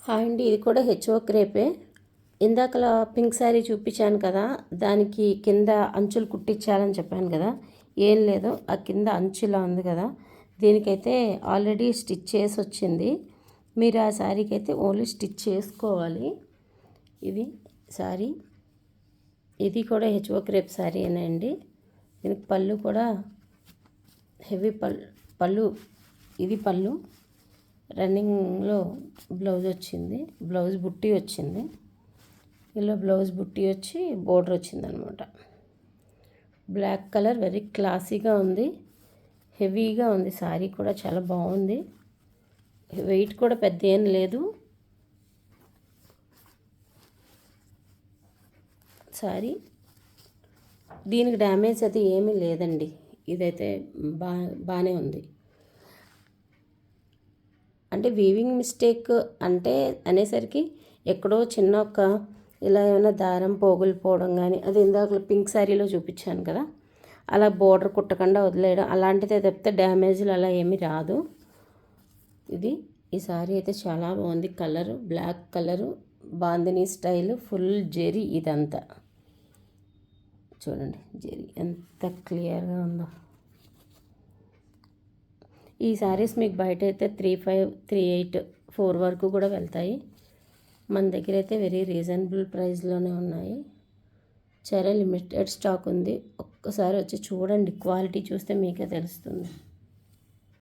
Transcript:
Hi అండి, ఇది కూడా హెచ్ఓ క్రేపే. ఇందాకలా పింక్ శారీ చూపించాను కదా, దానికి కింద అంచులు కుట్టించాలని చెప్పాను కదా. ఏం లేదు, ఆ కింద అంచులా ఉంది కదా, దీనికైతే ఆల్రెడీ స్టిచ్ చేసి వచ్చింది. మీరు ఆ శారీకి అయితే ఓన్లీ స్టిచ్ చేసుకోవాలి. ఇది శారీ, ఇది కూడా హెచ్ఓ క్రేప్ శారీ అండి. దీనికి పళ్ళు కూడా హెవీ పళ్ళు. ఇది పళ్ళు. రన్నింగ్లో బ్లౌజ్ వచ్చింది, బ్లౌజ్ బుట్టి వచ్చింది. ఇలా బ్లౌజ్ బుట్టి వచ్చి బోర్డర్ వచ్చింది అనమాట. బ్లాక్ కలర్, వెరీ క్లాసీగా ఉంది, హెవీగా ఉంది. శారీ కూడా చాలా బాగుంది, వెయిట్ కూడా పెద్ద ఏం లేదు. శారీ దీనికి డ్యామేజ్ అయితే ఏమీ లేదండి, ఇదైతే బాగానే ఉంది. అంటే వీవింగ్ మిస్టేక్ అంటే అనేసరికి ఎక్కడో చిన్న ఇలా ఏమైనా దారం పోగులిపోవడం కానీ, అది ఇందాక పింక్ శారీలో చూపించాను కదా, అలా బోర్డర్ కుట్టకుండా వదిలేయడం అలాంటిదే తప్పితే డ్యామేజ్లు అలా ఏమీ రాదు. ఈ శారీ అయితే చాలా బాగుంది. Colour black colour, bandhani style, full zari. ఇదంతా చూడండి, జెరీ ఎంత క్లియర్గా ఉందో. ఈ శారీస్ మీకు బయట అయితే 3,500, 3,800, 4 వరకు కూడా వెళ్తాయి. మన దగ్గర అయితే వెరీ రీజనబుల్ ప్రైస్లోనే ఉన్నాయి. చాలా లిమిటెడ్ స్టాక్ ఉంది. ఒక్కసారి వచ్చి చూడండి, క్వాలిటీ చూస్తే మీకే తెలుస్తుంది.